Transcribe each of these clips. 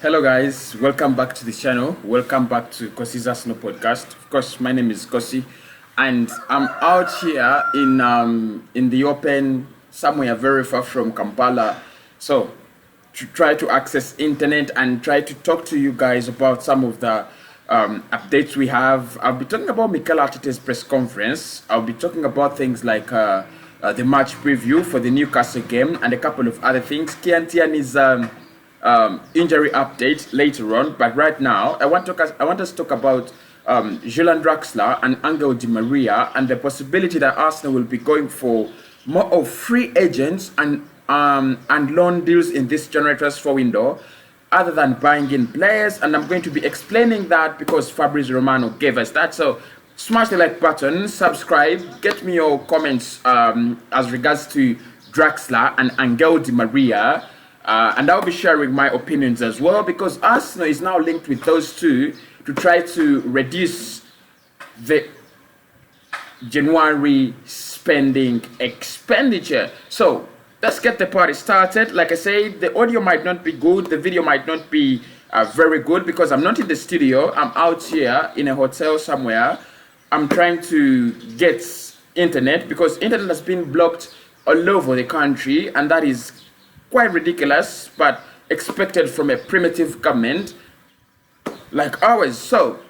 Hello guys, welcome back to the channel. Welcome back to Kosi's Arsenal podcast. Of course, my name is Kosi, and I'm out here in the open, somewhere very far from Kampala. So, to try to access internet and try to talk to you guys about some of the updates we have. I'll be talking about Mikel Arteta's press conference. I'll be talking about things like the match preview for the Newcastle game and a couple of other things. Tiani's injury update later on, but right now I want us to talk about Julian Draxelar and Angel Dimaria and the possibility that Arsenal will be going for more of free agents and loan deals in this January transfer window, other than buying in players. And I'm going to be explaining that because Fabrizio Romano gave us that. So smash the like button, subscribe, get me your comments as regards to Draxelar and Angel Dimaria. And I'll be sharing my opinions as well, because Arsenal is now linked with those two to try to reduce the January spending expenditure. So let's get the party started. Like I said, the audio might not be good, the video might not be very good, because I'm not in the studio. I'm out here in a hotel somewhere. I'm trying to get internet because internet has been blocked all over the country, and that is quite ridiculous, but expected from a primitive government like ours. So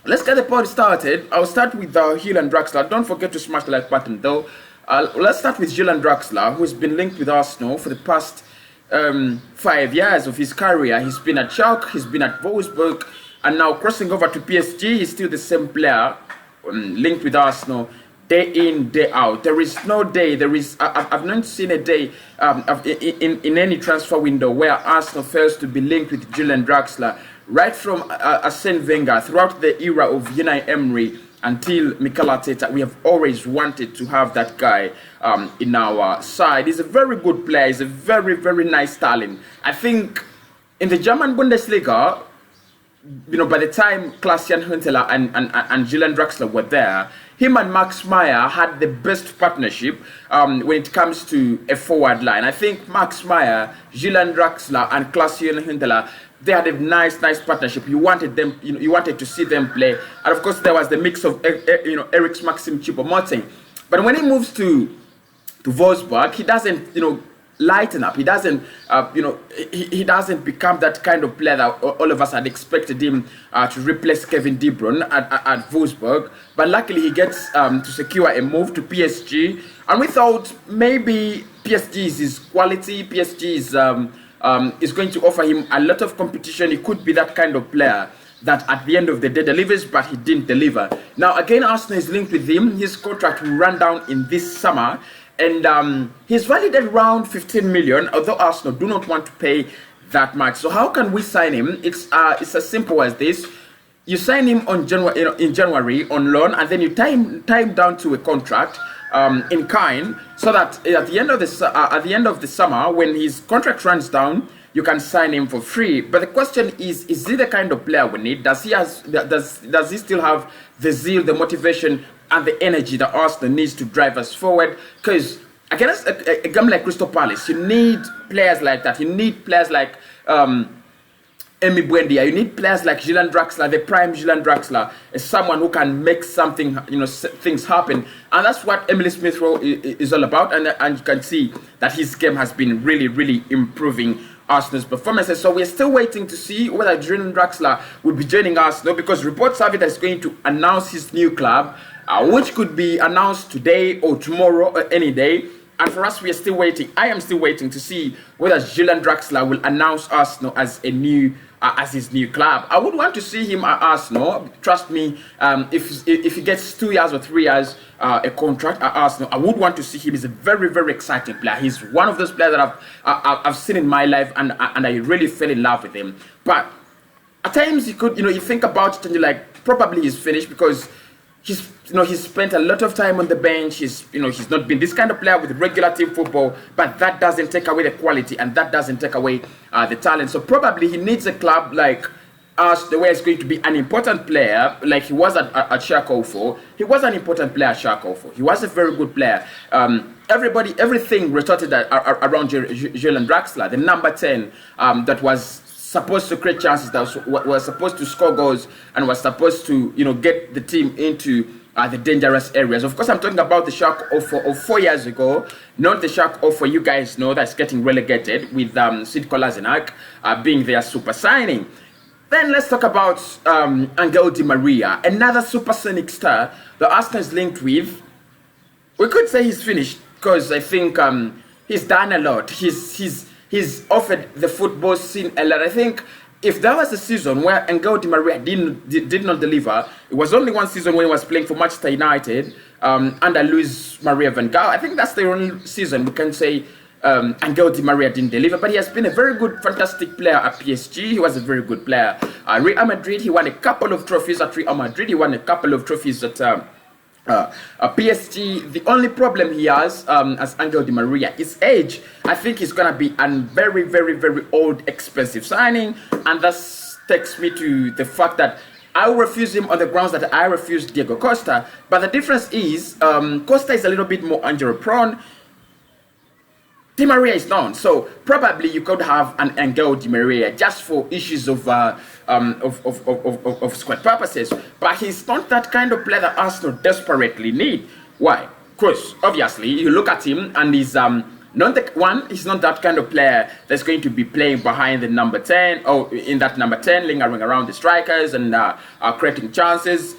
let's get the party started. I'll start with Julian Draxelar. Don't forget to smash the like button though. Let's start with Julian Draxelar, who's been linked with Arsenal for the past 5 years of his career. He's been at Schalke, he's been at Wolfsburg, and now crossing over to PSG. He's still the same player, linked with Arsenal day in, day out. There is no day, I've not seen a day in any transfer window where Arsenal fails to be linked with Julian Draxelar. Right from Arsene Wenger, throughout the era of Unai Emery until Mikel Arteta, we have always wanted to have that guy in our side. He's a very good player. He's a very, very nice talent. I think in the German Bundesliga, you know, by the time Klaas-Jan Huntelaar and Julian Draxelar were there, him and Max Meyer had the best partnership when it comes to a forward line. I think Max Meyer, Julian Draxelar, and Klaas-Jan Huntelaar, they had a nice partnership. You wanted them, you wanted to see them play, and of course there was the mix of Eric Maxim Choupo-Moting. But when he moves to Wolfsburg, he doesn't lighten up. He doesn't he doesn't become that kind of player that all of us had expected him to replace Kevin De Bruyne at Wolfsburg. But luckily he gets to secure a move to PSG, and we thought maybe PSG is his quality. PSG is going to offer him a lot of competition. He could be that kind of player that at the end of the day delivers, but he didn't deliver. Now again, Arsenal is linked with him. His contract will run down in this summer, and he's valued at around 15 million, although Arsenal do not want to pay that much. So how can we sign him? It's as simple as this. You sign him on in January on loan, and then you tie him down to a contract in kind, so that at the end of the summer, when his contract runs down, you can sign him for free. But the question is he the kind of player we need? Does he still have the zeal, the motivation, and the energy that Arsenal needs to drive us forward? Because against a game like Crystal Palace, you need players like that. You need players like Emi Buendia. You need players like Julian Draxelar, the prime Julian Draxelar, as someone who can make something, things happen. And that's what Emile Smith Rowe is all about. And you can see that his game has been really, really improving Arsenal's performances. So we're still waiting to see whether Julian Draxelar will be joining Arsenal, because reports have it that he's going to announce his new club, which could be announced today or tomorrow or any day. And for us, we are still waiting. I am still waiting to see whether Julian Draxelar will announce Arsenal as his new club. I would want to see him at Arsenal. Trust me, if he gets 2 years or 3 years a contract at Arsenal, I would want to see him. He's a very, very exciting player. He's one of those players that I've seen in my life, and I really fell in love with him. But at times you think about it and you're like, probably he's finished, because he's spent a lot of time on the bench. He's not been this kind of player with regular team football, but that doesn't take away the quality, and that doesn't take away the talent. So probably he needs a club like us, the way it's going to be an important player, like he was at Schalke 04. He was an important player at Schalke 04. He was a very good player. Everything retorted around Julian Draxelar, the number 10 that was supposed to create chances, that was supposed to score goals, and was supposed to, you know, get the team into the dangerous areas. Of course, I'm talking about the Shark offer of 4 years ago, not the Shark offer you guys know that's getting relegated with Sid Kolasinac being their super signing. Then let's talk about Angel Dimaria, another supersonic star the Arsenal is linked with. We could say he's finished because I think he's done a lot. He's offered the football scene a lot. I think if there was a season where Angel Dimaria did not deliver, it was only one season when he was playing for Manchester United under Luis Maria van Gaal. I think that's the only season we can say Angel Dimaria didn't deliver, but he has been a very good, fantastic player at PSG. He was a very good player. Real Madrid, he won a couple of trophies at Real Madrid. He won a couple of trophies at PSG. The only problem he has as Angel Dimaria is age. I think he's gonna be a very, very, very old, expensive signing, and that takes me to the fact that I will refuse him on the grounds that I refused Diego Costa. But the difference is Costa is a little bit more injury prone. Dimaria is not, so probably you could have an Angel Dimaria just for issues of squad purposes. But he's not that kind of player that Arsenal desperately need. Why? Because obviously you look at him and he's not the one. He's not that kind of player that's going to be playing behind the number 10 or in that number 10, lingering around the strikers and creating chances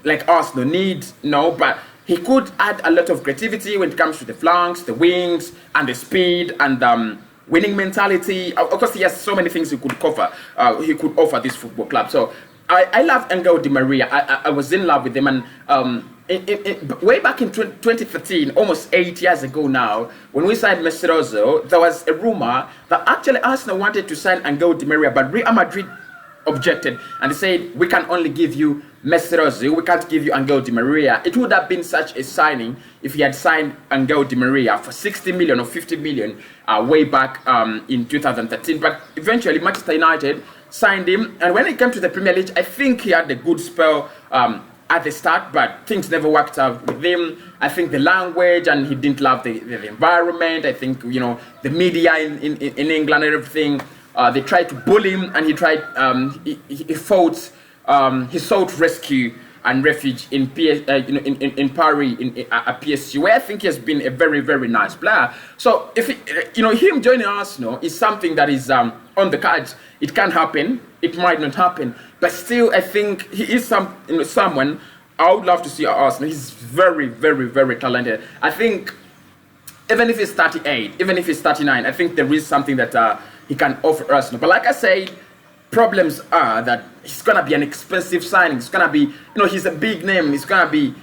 like Arsenal need. No, but he could add a lot of creativity when it comes to the flanks, the wings, and the speed and winning mentality. Of course, he has so many things he could cover. He could offer this football club. So I love Angel Dimaria. I was in love with him, and way back in 2013, almost 8 years ago now, when we signed Mesut Ozil, there was a rumor that actually Arsenal wanted to sign Angel Dimaria, but Real Madrid objected and they said, we can only give you Mesut Ozil, we can't give you Angel Dimaria. It would have been such a signing if he had signed Angel Dimaria for 60 million or 50 million way back in 2013. But eventually Manchester United signed him, and when it came to the Premier League, I think he had a good spell at the start, but things never worked out with him. I think the language, and he didn't love the environment. I think, you know, the media in England and everything, they tried to bully him, and he tried he sought rescue and refuge in Paris, at PSG, where I think he has been a very, very nice player. So if him joining Arsenal is something that is on the cards. It can happen, it might not happen, but still I think he is someone I would love to see at Arsenal. He's very, very, very talented. I think even if he's 38, even if he's 39, I think there is something that he can offer Arsenal. But like I said, problems are that he's gonna be an expensive signing. It's gonna be, he's a big name. He's gonna be,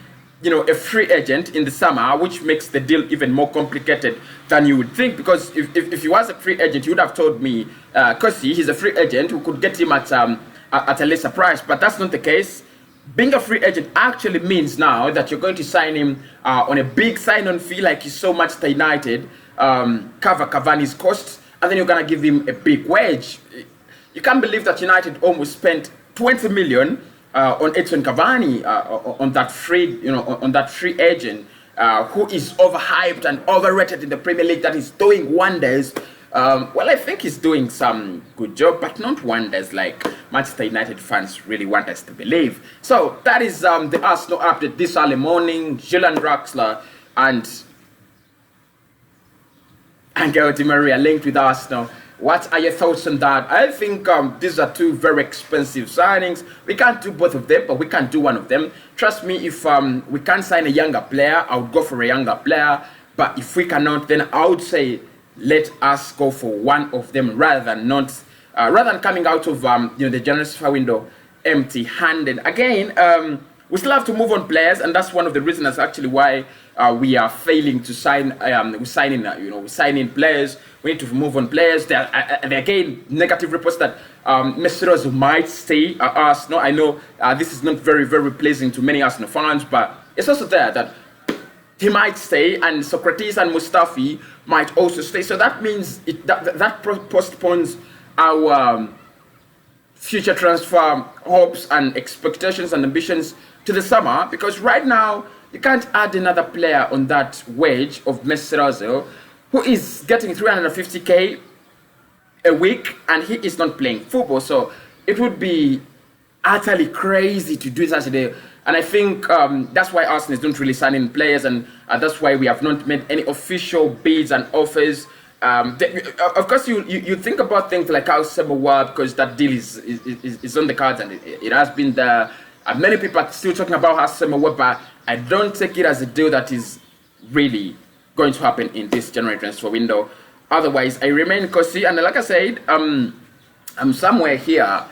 a free agent in the summer, which makes the deal even more complicated than you would think. Because if he was a free agent, you would have told me, Kosi, he's a free agent, we could get him at a lesser price. But that's not the case. Being a free agent actually means now that you're going to sign him on a big sign-on fee, like you saw Manchester United cover Cavani's costs, and then you're gonna give him a big wage. You can't believe that United almost spent 20 million on Edson Cavani, on that free agent who is overhyped and overrated in the Premier League, that is doing wonders. Well, I think he's doing some good job, but not wonders like Manchester United fans really want us to believe. So that is the Arsenal update this early morning. Julian, Draxelar, and Angel Dimaria linked with Arsenal. What are your thoughts on that? I think these are two very expensive signings. We can't do both of them, but we can do one of them. Trust me, if we can sign a younger player, I would go for a younger player. But if we cannot, then I would say let us go for one of them rather than coming out of the January transfer window empty-handed. Again, we still have to move on players, and that's one of the reasons. That's actually why we are failing to sign. We sign in players. We need to move on players. There are again negative reports that Mesut Ozil might stay at Arsenal. I know this is not very, very pleasing to many Arsenal fans, but it's also there that he might stay, and Socrates and Mustafi might also stay. So that means that postpones our future transfer hopes and expectations and ambitions to the summer, because right now you can't add another player on that wage of Mesut Ozil, who is getting 350k a week and he is not playing football. So it would be utterly crazy to do such a day. And I think that's why Arsenal don't really sign in players, and that's why we have not made any official bids and offers. Of course, you think about things like how Semewa, because that deal is on the cards and it has been there. Many people are still talking about how Semewa, but I don't take it as a deal that is really going to happen in this January transfer window. Otherwise, I remain cautious, and like I said, I'm somewhere here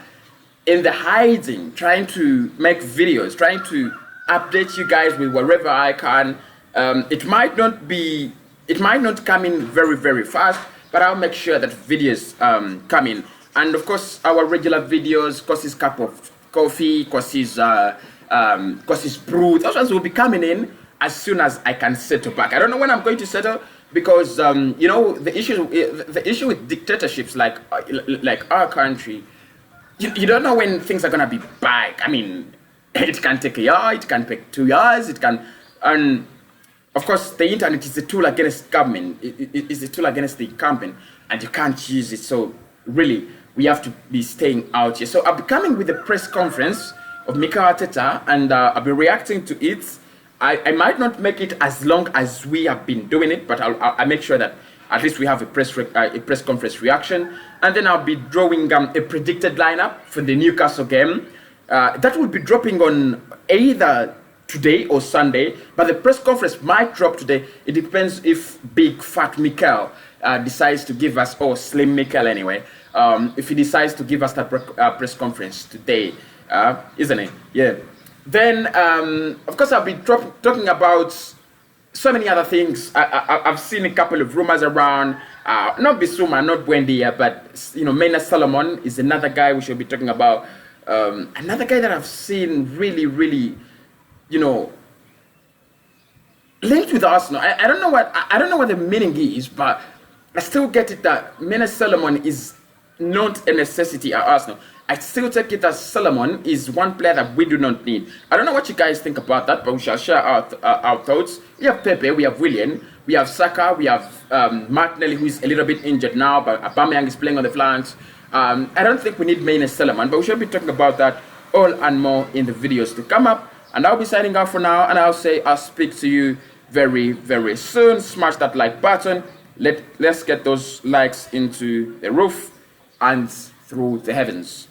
in the hiding, trying to make videos, trying to update you guys with whatever I can. It might not come in very, very fast, but I'll make sure that videos come in. And of course, our regular videos, Kosi's cup of coffee, Kosi's brew, those ones will be coming in as soon as I can settle back. I don't know when I'm going to settle, because you know, the issue with dictatorships like our country, you don't know when things are gonna be back. I mean, it can take a year, it can take 2 years, it can, and of course the internet is a tool against government. It is a tool against the incumbent, and you can't use it. So really, we have to be staying out here. So I'll be coming with a press conference of Mikel Arteta, and I'll be reacting to it. I might not make it as long as we have been doing it, but I'll make sure that at least we have a press conference reaction, and then I'll be drawing a predicted lineup for the Newcastle game. That will be dropping on either today or Sunday, but the press conference might drop today. It depends if Big Fat Mikel decides to give us, or Slim Mikel anyway, if he decides to give us that press conference today, isn't it? Yeah. Then, of course, I'll be talking about so many other things. I've seen a couple of rumors around, not Bissouma, not Buendia, but, you know, Maina Solomon is another guy we should be talking about. Another guy that I've seen really, you know, linked with Arsenal. I don't know what the meaning is, but I still get it that Maina Solomon is not a necessity at Arsenal. I still take it as Solomon is one player that we do not need. I don't know what you guys think about that, but we shall share our thoughts. We have Pepe, we have Julian, we have Saka, we have Martinelli, who is a little bit injured now, but Aubameyang is playing on the flanks. I don't think we need Maina Solomon, but we should be talking about that all and more in the videos to come up. And I'll be signing out for now, and I'll say I'll speak to you very, very soon. Smash that like button. Let's get those likes into the roof and through the heavens.